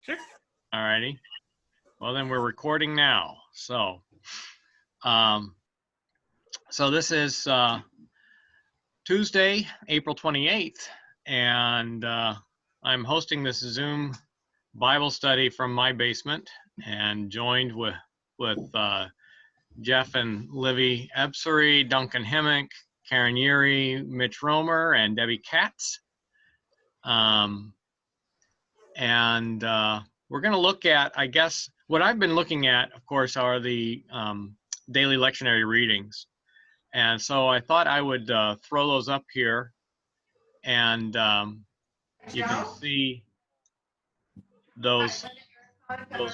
Sure. All righty. Well, then we're recording now. So this is Tuesday, April 28th, and I'm hosting this Zoom Bible study from my basement, and joined with Jeff and Livy Ebsary, Duncan Hemmick, Karen Yeary, Mitch Romer, and Debbie Katz. We're going to look at, I guess, what I've been looking at, of course, are the daily lectionary readings. And so I thought I would throw those up here, and you can see those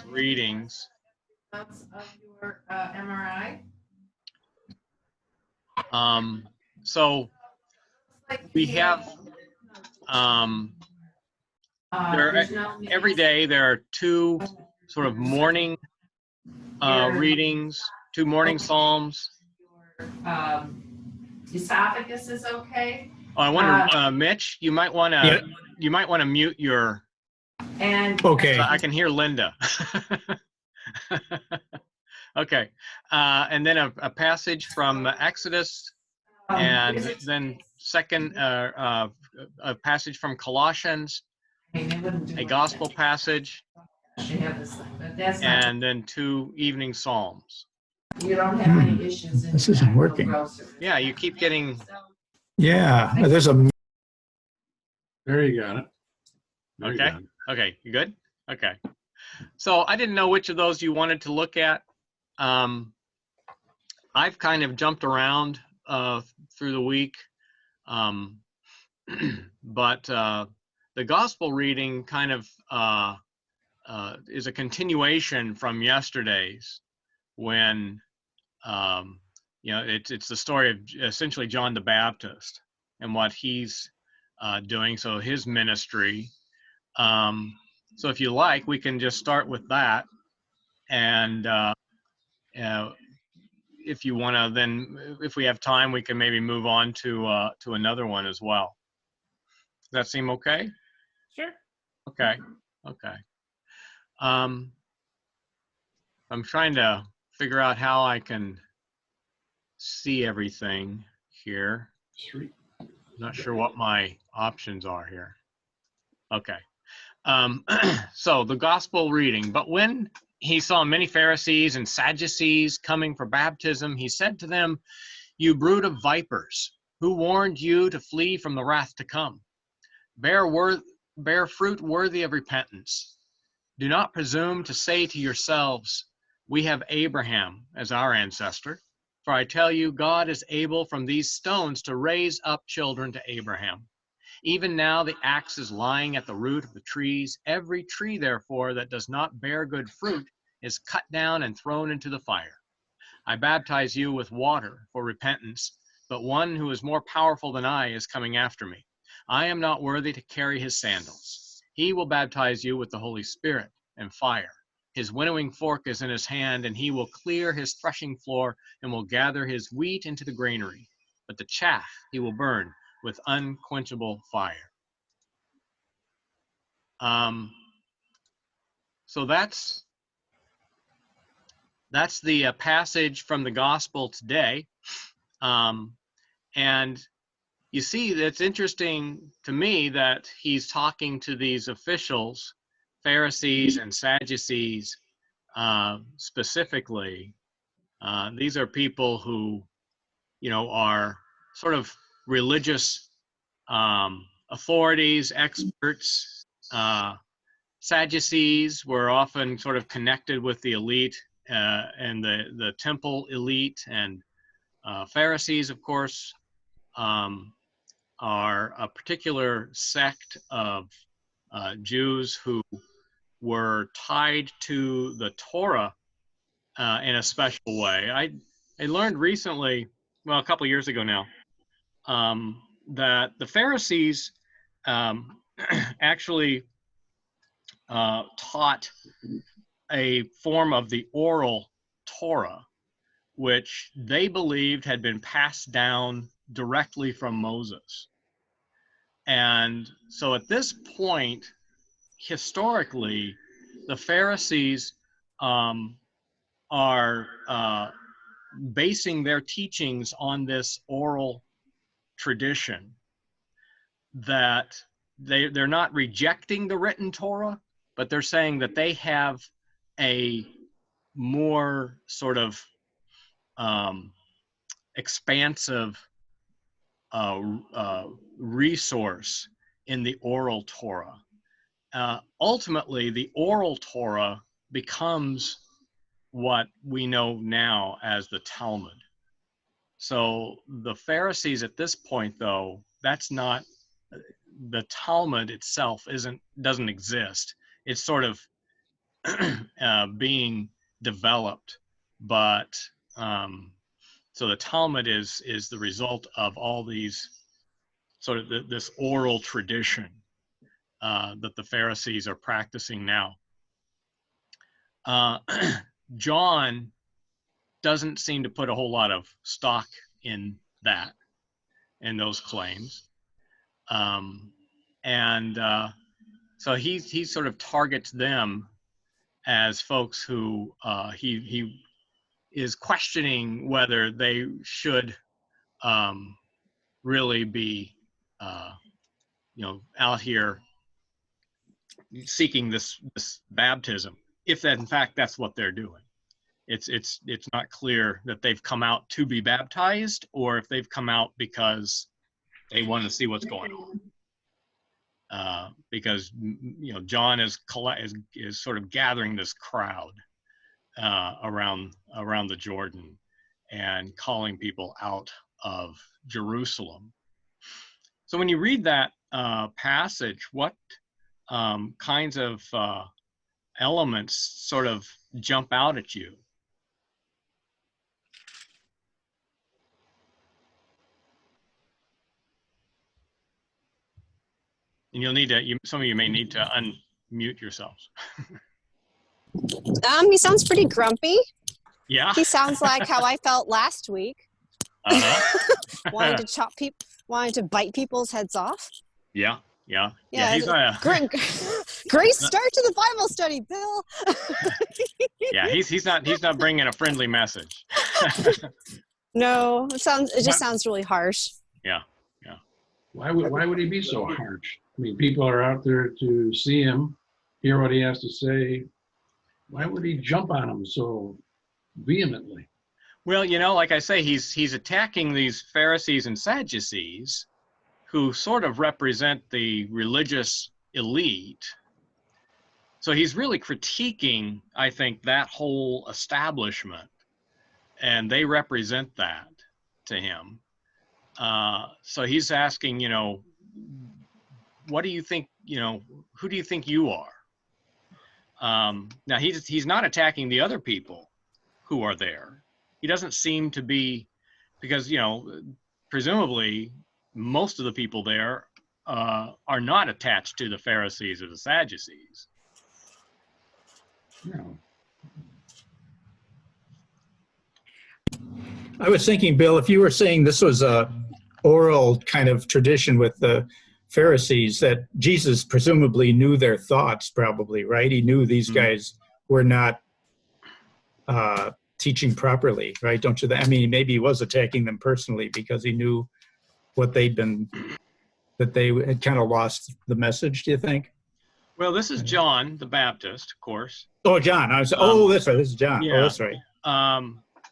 readings. Of your MRI. So we have every day there are two sort of morning readings, two morning psalms. Your esophagus is okay. Oh, I wonder, Mitch, you might want to mute your. And Okay. So I can hear Linda. Okay, and then a passage from Exodus, and then a passage from Colossians, a gospel passage, and then two evening psalms. You don't have any issues. This isn't working. Yeah, you keep getting. Yeah, there's a. There you got it. There you Okay. got it. Okay, you good? Okay. So I didn't know which of those you wanted to look at. I've kind of jumped around through the week, but the gospel reading kind of is a continuation from yesterday's, when it's the story of essentially John the Baptist and what he's doing, so his ministry. So if you like, we can just start with that, and if you want to, then if we have time, we can maybe move on to another one as well. Does that seem okay? Sure. Okay. I'm trying to figure out how I can see everything here. Sweet. Not sure what my options are here. Okay. So the gospel reading. But when he saw many Pharisees and Sadducees coming for baptism, he said to them, "You brood of vipers, who warned you to flee from the wrath to come? Bear fruit worthy of repentance. Do not presume to say to yourselves, 'We have Abraham as our ancestor.' For I tell you, God is able from these stones to raise up children to Abraham. Even now the axe is lying at the root of the trees. Every tree, therefore, that does not bear good fruit is cut down and thrown into the fire. I baptize you with water for repentance, but one who is more powerful than I is coming after me. I am not worthy to carry his sandals. He will baptize you with the Holy Spirit and fire. His winnowing fork is in his hand, and he will clear his threshing floor and will gather his wheat into the granary. But the chaff he will burn with unquenchable fire." So that's the passage from the gospel today. And you see, that's interesting to me that he's talking to these officials, Pharisees and Sadducees specifically. These are people who, are sort of religious authorities, experts. Sadducees were often sort of connected with the elite and the temple elite, and Pharisees, of course, are a particular sect of Jews who were tied to the Torah in a special way. I learned recently, well, a couple years ago now, that the Pharisees actually taught a form of the oral Torah, which they believed had been passed down directly from Moses. And so at this point, historically, the Pharisees are basing their teachings on this oral tradition, that they're not rejecting the written Torah, but they're saying that they have a more sort of expansive resource in the oral Torah. Ultimately, the oral Torah becomes what we know now as the Talmud. So the Pharisees at this point, though, that's not, the Talmud itself doesn't exist. It's sort of being developed, but so the Talmud is the result of all these sort of this oral tradition that the Pharisees are practicing now. John doesn't seem to put a whole lot of stock in that, in those claims. So he sort of targets them as folks who he is questioning whether they should really be out here seeking this baptism, if that in fact that's what they're doing. It's not clear that they've come out to be baptized, or if they've come out because they want to see what's going on. Because John is sort of gathering this crowd around the Jordan and calling people out of Jerusalem. So when you read that passage, what kinds of elements sort of jump out at you? And you'll need to, some of you may need to unmute yourselves. He sounds pretty grumpy. Yeah. He sounds like how I felt last week. Wanting to bite people's heads off. Yeah. He's great start to the Bible study, Bill. Yeah, he's not bringing a friendly message. No, it just sounds really harsh. Yeah. Why would he be so harsh? I mean, people are out there to see him, hear what he has to say. Why would he jump on him so vehemently? Well, like I say, he's attacking these Pharisees and Sadducees, who sort of represent the religious elite. So he's really critiquing, I think, that whole establishment, and they represent that to him. So he's asking, what do you think, who do you think you are? Now he's not attacking the other people who are there. He doesn't seem to be, because, presumably most of the people there are not attached to the Pharisees or the Sadducees. No. I was thinking, Bill, if you were saying this was a oral kind of tradition with the Pharisees, that Jesus presumably knew their thoughts, probably, right? He knew these guys were not teaching properly, right? Don't you? I mean, maybe he was attacking them personally because he knew what that they had kind of lost the message, do you think? Well, this is John the Baptist, of course. Oh, John. That's right. This is John. Yeah. Oh, that's right.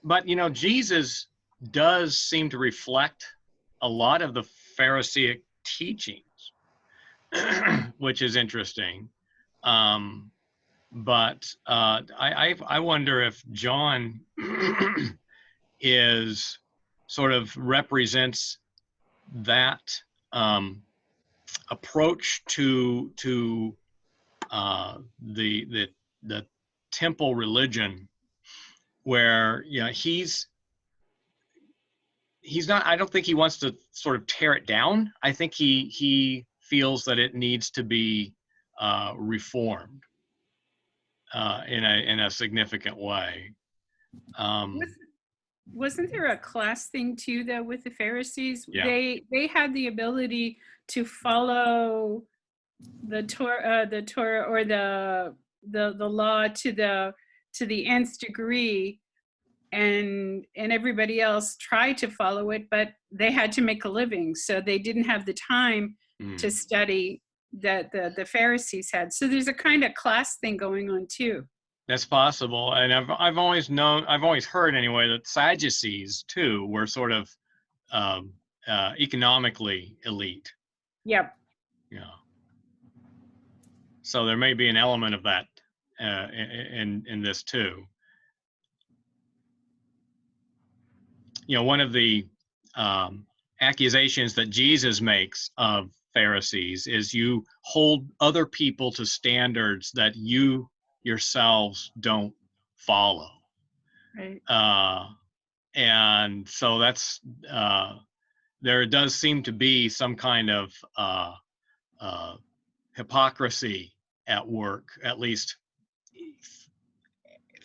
But, Jesus does seem to reflect a lot of the Pharisaic teachings, which is interesting. But I wonder if John is sort of represents that approach to the temple religion, where he's not, I don't think he wants to sort of tear it down. I think he feels that it needs to be reformed in a significant way. Wasn't there a class thing too, though, with the Pharisees? Yeah. They had the ability to follow the Torah or the the law to the nth degree, and everybody else tried to follow it, but they had to make a living, so they didn't have the time to study that the Pharisees had. So there's a kind of class thing going on too. That's possible, and I've always heard anyway that Sadducees too were sort of economically elite. Yep. Yeah. So there may be an element of that in this too. You know, one of the accusations that Jesus makes of Pharisees is you hold other people to standards that you yourselves don't follow. Right. And so that's there does seem to be some kind of hypocrisy at work, at least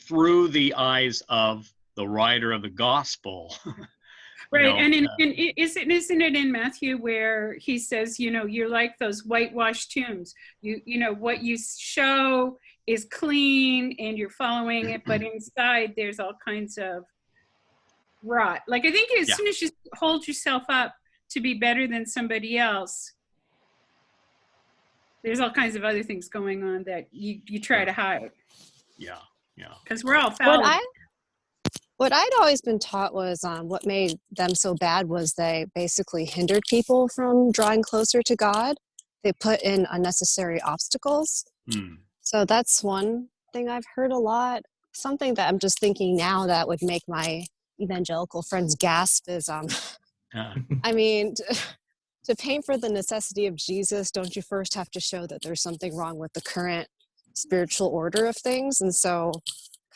through the eyes of the writer of the gospel. Right, You know, and isn't it in Matthew where he says, you know, you're like those whitewashed tombs. You know what you show is clean and you're following it, but inside there's all kinds of rot. Like, I think as soon as you hold yourself up to be better than somebody else, there's all kinds of other things going on that you try to hide. Yeah. Because we're all fallible. What I'd always been taught was what made them so bad was they basically hindered people from drawing closer to God. They put in unnecessary obstacles. So that's one thing I've heard a lot. Something that I'm just thinking now that would make my evangelical friends gasp is, I mean, to paint for the necessity of Jesus, don't you first have to show that there's something wrong with the current spiritual order of things? And so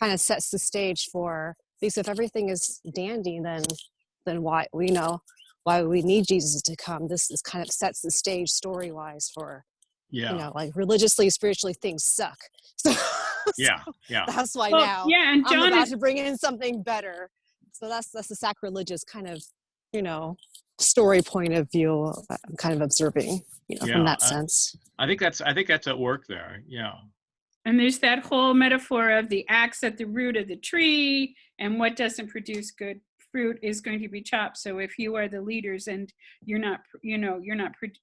kind of sets the stage for, because if everything is dandy, then why we need Jesus to come. This is kind of sets the stage story-wise for, you know, like religiously, spiritually, things suck. So, that's why now and John I'm about to bring in something better. So that's a sacrilegious kind of, you know, story point of view I'm kind of observing, you know, from that sense. I think that's at work there. Yeah. And there's that whole metaphor of the axe at the root of the tree, and what doesn't produce good fruit is going to be chopped. So if you are the leaders and you're not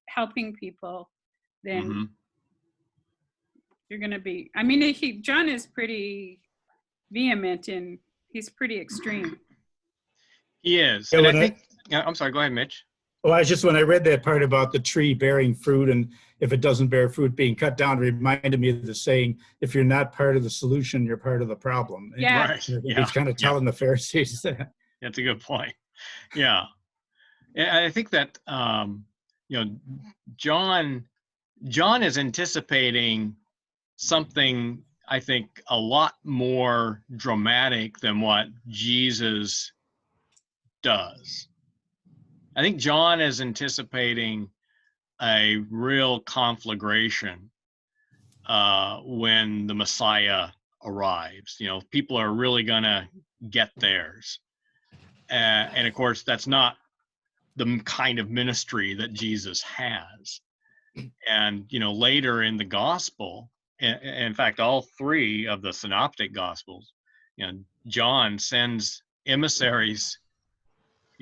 helping people, then you're going to be. I mean, John is pretty vehement and he's pretty extreme. He is. Yeah, And I think. I'm sorry. Go ahead, Mitch. Well, when I read that part about the tree bearing fruit, and if it doesn't bear fruit being cut down, it reminded me of the saying, if you're not part of the solution, you're part of the problem. Yeah. Right. He's kind of telling the Pharisees that. That's a good point. Yeah. And I think that, you know, John is anticipating something, I think, a lot more dramatic than what Jesus does. I think John is anticipating a real conflagration when the Messiah arrives. You know, people are really going to get theirs. And of course, that's not the kind of ministry that Jesus has. And, you know, later in the gospel, in fact, all three of the synoptic gospels, you know, John sends emissaries.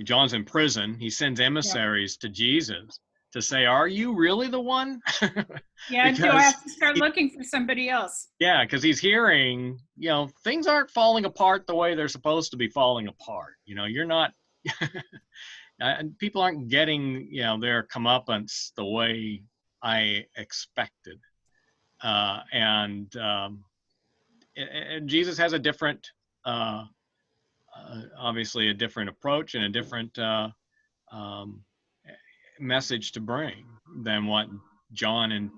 John's in prison. He sends emissaries to Jesus to say, are you really the one? Yeah, do I have to start looking for somebody else? Yeah, because he's hearing, you know, things aren't falling apart the way they're supposed to be falling apart. You know, you're not, people aren't getting, you know, their comeuppance the way I expected. And Jesus has a different, obviously a different approach and a different message to bring than what John and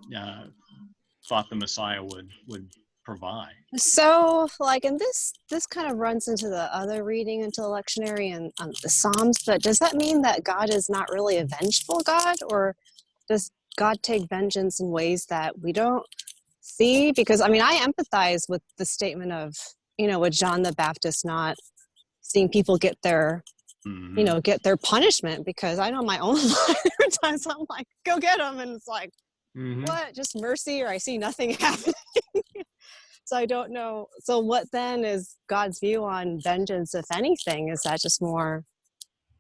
thought the Messiah would provide. So, like, and this kind of runs into the other reading into the lectionary and the Psalms, but does that mean that God is not really a vengeful God, or does God take vengeance in ways that we don't see? Because, I mean, I empathize with the statement of, you know, with John the Baptist not seeing people get their, you know, get their punishment, because I know my own life, there are times I'm like, go get them, and it's like, what? Just mercy, or I see nothing happening. So I don't know. So what then is God's view on vengeance, if anything? Is that just more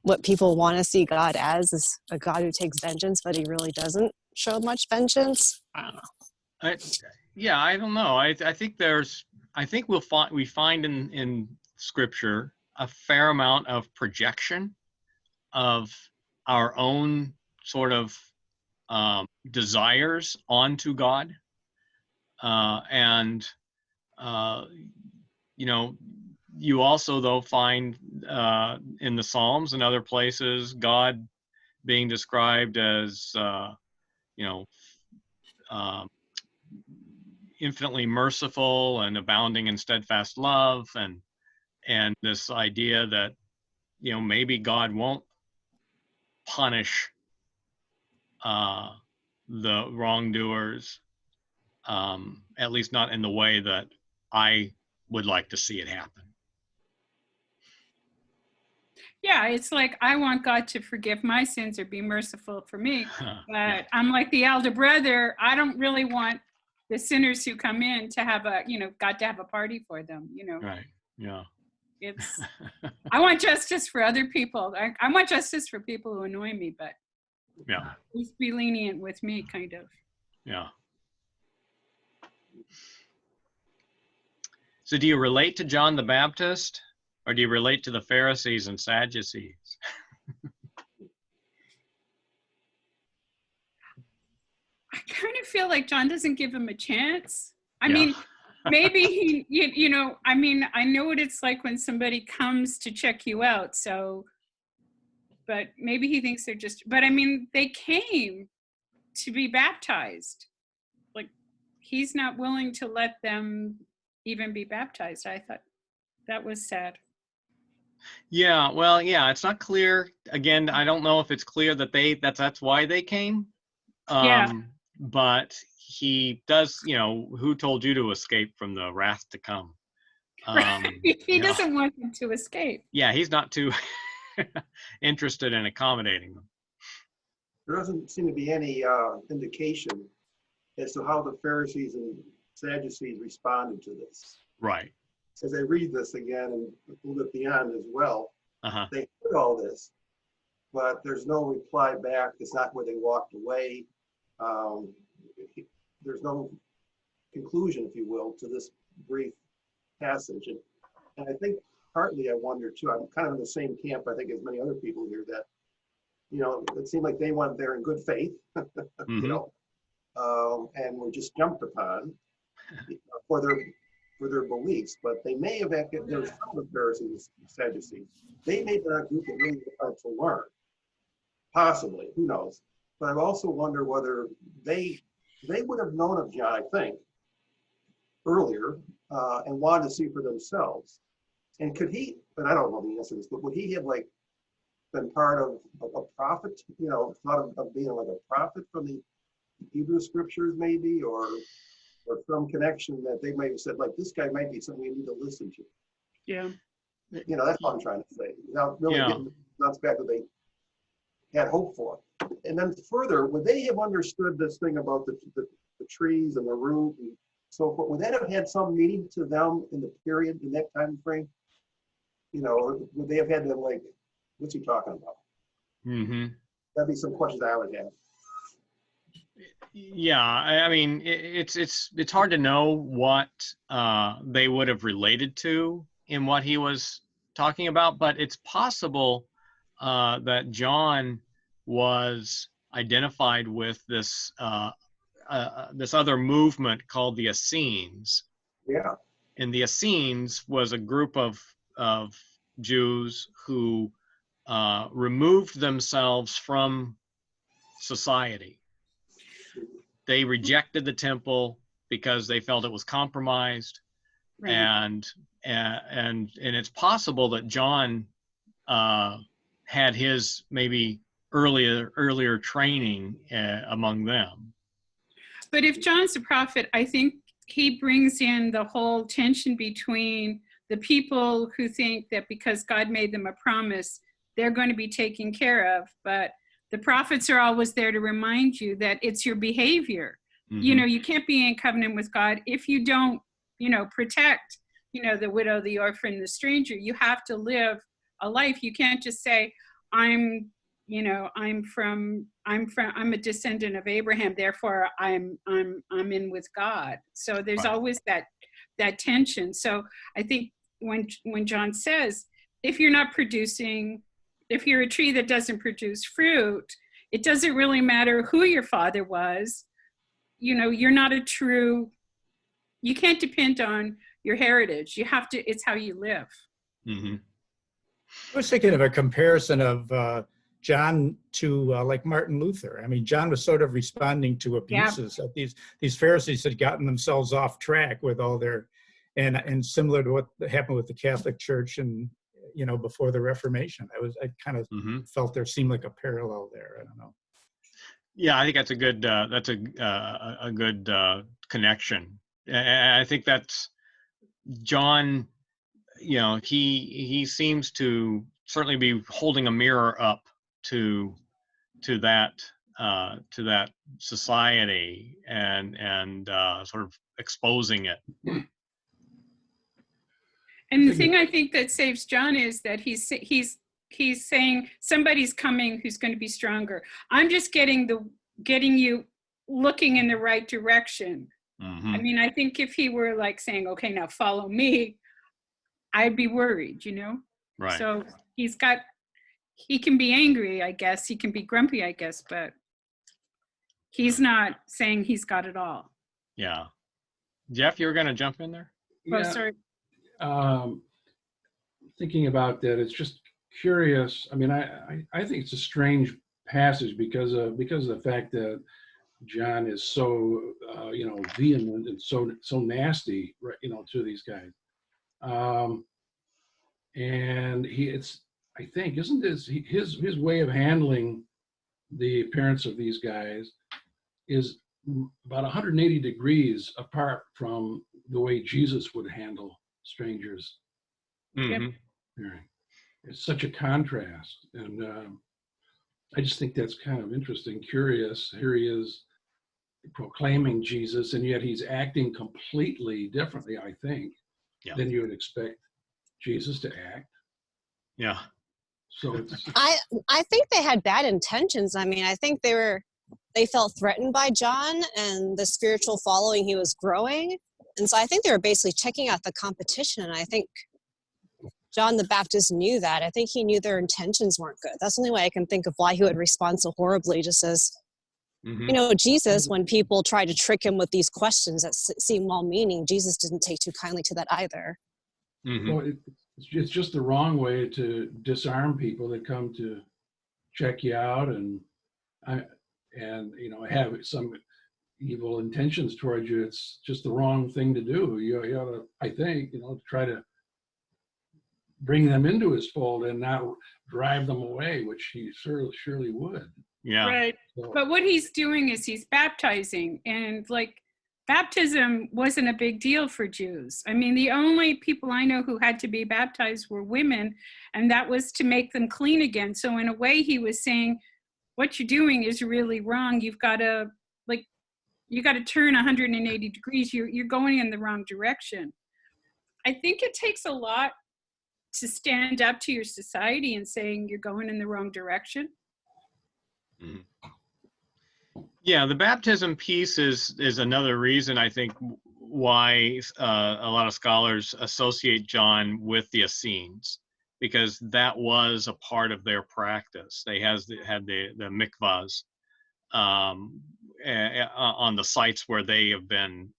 what people want to see God as, is a God who takes vengeance, but he really doesn't show much vengeance? I don't know. Yeah, I don't know. I think we find in Scripture a fair amount of projection of our own sort of desires onto God, and you know, you also though find in the Psalms and other places God being described as infinitely merciful and abounding in steadfast love, and this idea that maybe God won't punish the wrongdoers, at least not in the way that I would like to see it happen. Yeah, it's like I want God to forgive my sins or be merciful for me. But yeah. I'm like the elder brother. I don't really want the sinners who come in to have God to have a party for them, Right, yeah. It's, I want justice for other people. I want justice for people who annoy me, but yeah, please be lenient with me, kind of. Yeah. So do you relate to John the Baptist, or do you relate to the Pharisees and Sadducees? I kind of feel like John doesn't give him a chance. I mean, maybe he, I mean, I know what it's like when somebody comes to check you out. So, but maybe he thinks they're just, but I mean, they came to be baptized. Like, he's not willing to let them even be baptized. I thought that was sad. Yeah, well, yeah, it's not clear. Again, I don't know if it's clear that that's why they came. Yeah. But he does, who told you to escape from the wrath to come? He doesn't want them to escape. Yeah, he's not too interested in accommodating them. There doesn't seem to be any indication as to how the Pharisees and Sadducees responded to this. Right. As I read this again, and a little bit beyond as well, they heard all this, but there's no reply back. It's not where they walked away. There's no conclusion, if you will, to this brief passage. And I think partly I wonder too, I'm kind of in the same camp, I think, as many other people here, that, it seemed like they went there in good faith, and were just jumped upon for their beliefs. But they may have acted, there's some of the Pharisees and Sadducees, they may be a group that really wanted to learn. Possibly, who knows? But I also wonder whether they would have known of John, I think, earlier, and wanted to see for themselves. And could he, but I don't know the answer to this, but would he have been part of a prophet, thought of being like a prophet from the Hebrew scriptures maybe, or some connection that they might have said, like, this guy might be something we need to listen to. Yeah. That's what I'm trying to say. Without really getting the fact that they had hope for. And then further, would they have understood this thing about the trees and the root and so forth? Would that have had some meaning to them in the period, in that time frame? Would they have had to, like, what's he talking about? Mm-hmm. That'd be some questions I would have. Yeah, I mean, it's hard to know what they would have related to in what he was talking about, but it's possible that John was identified with this this other movement called the Essenes. Yeah. And the Essenes was a group of Jews who removed themselves from society. They rejected the temple because they felt it was compromised, right. and it's possible that John had his maybe earlier training among them. But if John's a prophet, I think he brings in the whole tension between the people who think that because God made them a promise, they're going to be taken care of. But the prophets are always there to remind you that it's your behavior. Mm-hmm. You can't be in covenant with God if you don't protect, the widow, the orphan, the stranger. You have to live a life. You can't just say, I'm a descendant of Abraham, therefore I'm in with God. So there's Right. always that tension. So I think when John says, if you're a tree that doesn't produce fruit, it doesn't really matter who your father was. You're not you can't depend on your heritage. It's how you live. Mm-hmm. I was thinking of a comparison of John to like Martin Luther. I mean, John was sort of responding to abuses that these Pharisees had gotten themselves off track with all their, and similar to what happened with the Catholic Church and before the Reformation. I kind of Mm-hmm. felt there seemed like a parallel there. I don't know. Yeah, I think that's a good connection. I think that's John. He seems to certainly be holding a mirror up to that society and sort of exposing it. And the thing I think that saves John is that he's saying somebody's coming who's going to be stronger. I'm just getting you looking in the right direction. Mm-hmm. I mean, I think if he were like saying, okay, now follow me, I'd be worried, Right. So he can be angry, I guess. He can be grumpy, I guess, but he's not saying he's got it all. Yeah. Jeff, you were going to jump in there? Oh, sorry. Thinking about that, it's just curious. I mean, I think it's a strange passage because of the fact that John is so vehement and so nasty, right, to these guys. And I think, isn't this his way of handling the appearance of these guys is about 180 degrees apart from the way Jesus would handle strangers. Mm-hmm. It's such a contrast, and I just think that's kind of interesting, curious. Here he is proclaiming Jesus, and yet he's acting completely differently, I think, than you would expect Jesus to act. Yeah. So it's. I think they had bad intentions. I mean, I think they felt threatened by John and the spiritual following he was growing. And so I think they were basically checking out the competition. And I think John the Baptist knew that. I think he knew their intentions weren't good. That's the only way I can think of why he would respond so horribly, just as, Jesus, when people tried to trick him with these questions that seem well-meaning, Jesus didn't take too kindly to that either. Mm-hmm. Well, it's just the wrong way to disarm people that come to check you out and have some evil intentions towards you. It's just the wrong thing to do. You ought to, I think, try to bring them into his fold and not drive them away, which he surely would. Yeah. Right. So, But what he's doing is he's baptizing, and baptism wasn't a big deal for Jews. I mean, the only people I know who had to be baptized were women, and that was to make them clean again. So in a way, he was saying, what you're doing is really wrong. You've got to turn 180 degrees. You're going in the wrong direction. I think it takes a lot to stand up to your society and saying you're going in the wrong direction. Yeah, the baptism piece is another reason I think why a lot of scholars associate John with the Essenes, because that was a part of their practice. They had the mikvahs on the sites where they have been,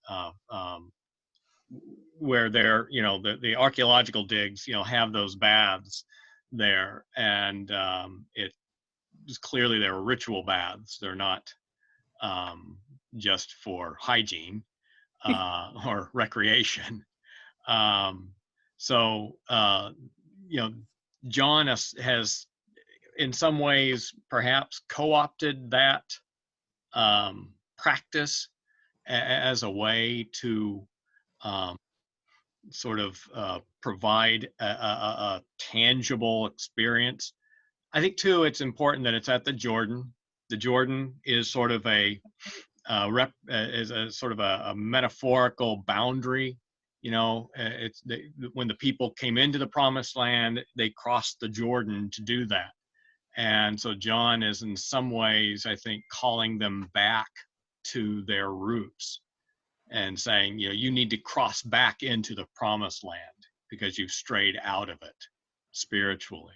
where they're, the archaeological digs, have those baths there, and it was clearly they were ritual baths. They're not just for hygiene or recreation. So John has in some ways perhaps co-opted that practice as a way to sort of provide a tangible experience. I think too, it's important that it's at the Jordan. The Jordan is sort of a metaphorical boundary when the people came into the promised land, they crossed the Jordan to do that. And so John is in some ways, I think, calling them back to their roots and saying, you need to cross back into the promised land because you've strayed out of it spiritually.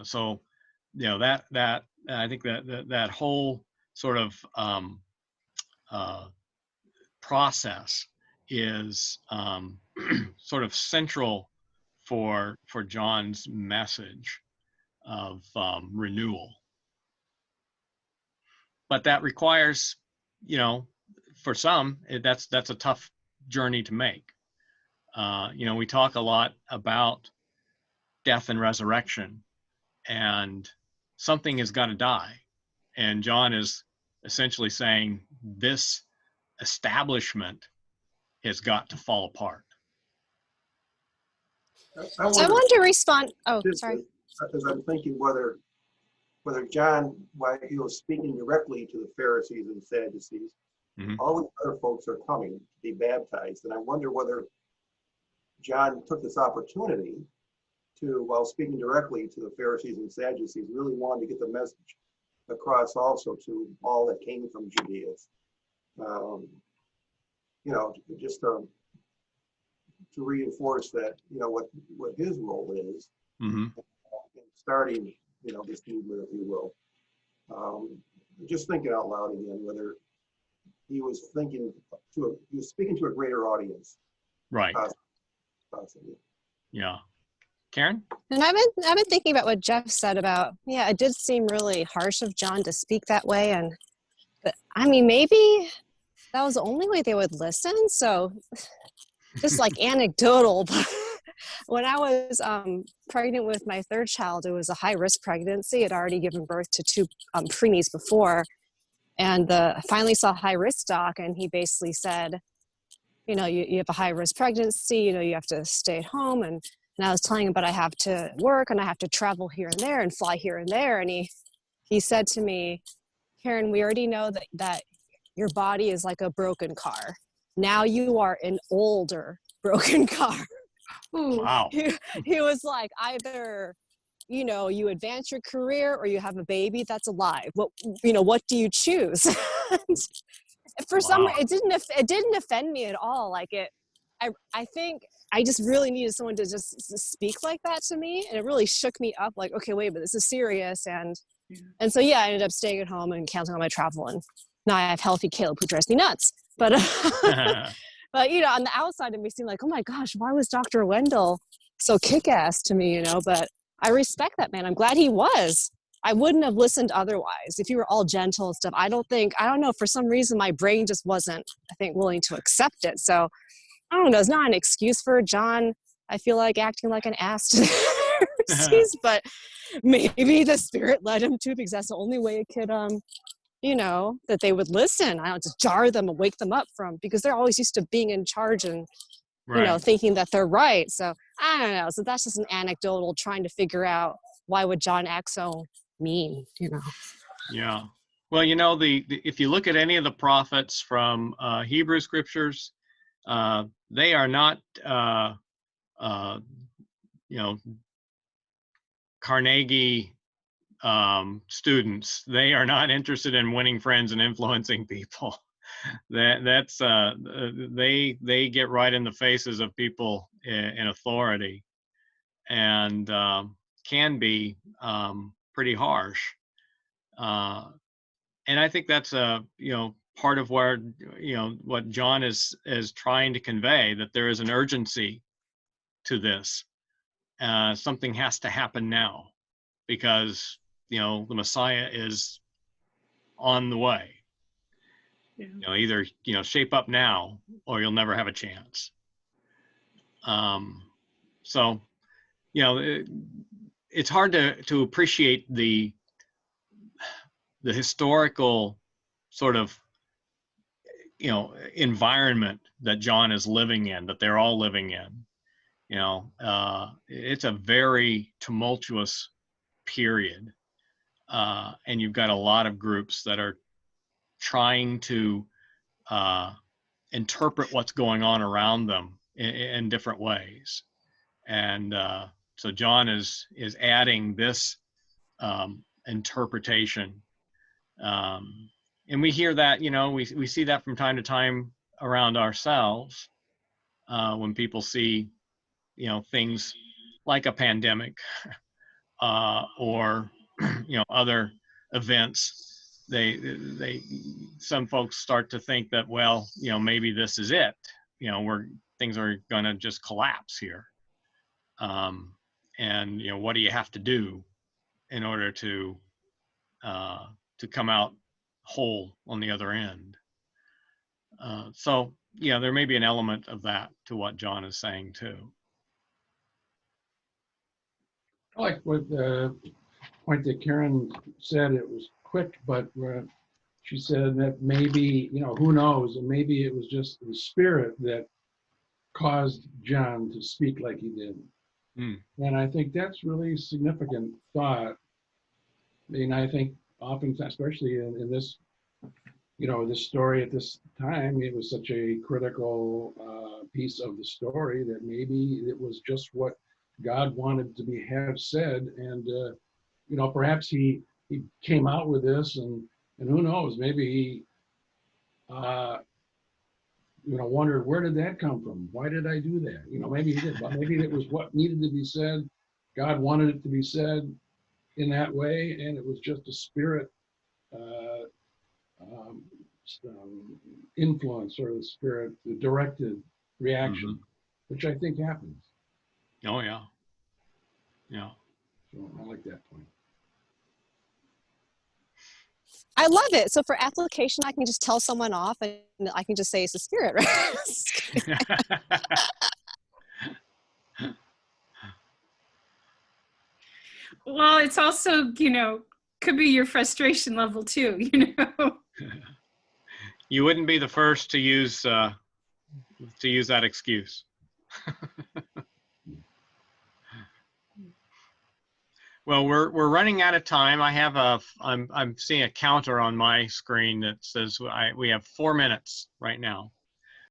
So that I think that whole sort of process is sort of central for John's message of renewal. But that requires, for some, that's a tough journey to make. We talk a lot about death and resurrection, and something has got to die. And John is essentially saying this establishment has got to fall apart. So I wanted to respond. Oh, Just sorry. Because I'm thinking whether John, while he was speaking directly to the Pharisees and Sadducees, Mhm. all the other folks are coming to be baptized. And I wonder whether John took this opportunity to, while speaking directly to the Pharisees and Sadducees, really wanted to get the message across also to all that came from Judea. Just to reinforce that, what his role is Mhm. in starting, this movement, if you will. Just thinking out loud again, whether he was speaking to a greater audience, Right. possibly. Yeah. Karen? And I've been thinking about what Jeff said about, it did seem really harsh of John to speak that way. But I mean, maybe that was the only way they would listen. So just like anecdotal, but when I was pregnant with my third child, it was a high-risk pregnancy. I'd already given birth to two preemies before. And I finally saw a high-risk doc, and he basically said, you have a high-risk pregnancy, you have to stay at home. And I was telling him, but I have to work, and I have to travel here and there and fly here and there. And he said to me, Karen, we already know that your body is like a broken car. Now you are an older broken car. Wow. He was like, either, you advance your career or you have a baby that's alive. What do you choose? For some reason, it didn't offend me at all. Like I think I just really needed someone to just speak like that to me, and it really shook me up. Like, okay, wait, but this is serious, and so I ended up staying at home and canceling all my travel, and now I have healthy Caleb who drives me nuts. But but on the outside, it may seem like, oh my gosh, why was Dr. Wendell so kick-ass to me? But I respect that man. I'm glad he was. I wouldn't have listened otherwise if you were all gentle and stuff. I don't know, for some reason my brain just wasn't, I think, willing to accept it. So I don't know, it's not an excuse for John, I feel like, acting like an ass to the Pharisees, but maybe the Spirit led him to, because that's the only way it could that they would listen. I don't just jar them and wake them up because they're always used to being in charge and Right. thinking that they're right. So I don't know. So that's just an anecdotal trying to figure out why would John act so mean, Yeah. Well, if you look at any of the prophets from Hebrew scriptures, they are not, Carnegie students. They are not interested in winning friends and influencing people. That's they get right in the faces of people in authority, and can be pretty harsh. And I think that's part of where what John is trying to convey, that there is an urgency to this. Something has to happen now, because the Messiah is on the way. Yeah. Either shape up now or you'll never have a chance. So it's hard to appreciate the historical sort of environment that John is living in, that they're all living in. It's a very tumultuous period, and you've got a lot of groups that are trying to interpret what's going on around them in different ways. And so John is adding this interpretation. And we hear that, we see that from time to time around ourselves when people see, things like a pandemic or, other events. Some folks start to think that, well, maybe this is it, things are going to just collapse here. And, what do you have to do in order to come out whole on the other end? So, there may be an element of that to what John is saying too. I like what the point that Karen said. It was quick, but she said that maybe, who knows, and maybe it was just the Spirit that caused John to speak like he did. And I think that's really significant thought. I mean, I think often, especially in this, this story at this time, it was such a critical piece of the story that maybe it was just what God wanted to have said. And, perhaps he came out with this, and who knows, maybe he, wondered, where did that come from? Why did I do that? Maybe he did, but maybe it was what needed to be said. God wanted it to be said in that way, and it was just a Spirit influence, or the Spirit directed reaction, which I think happens. Oh, yeah. Yeah. So I like that point. I love it. So for application, I can just tell someone off and I can just say it's the Spirit, right? Well, it's also, could be your frustration level too, You wouldn't be the first to use that excuse. Well, we're running out of time. I'm seeing a counter on my screen that says we have 4 minutes right now.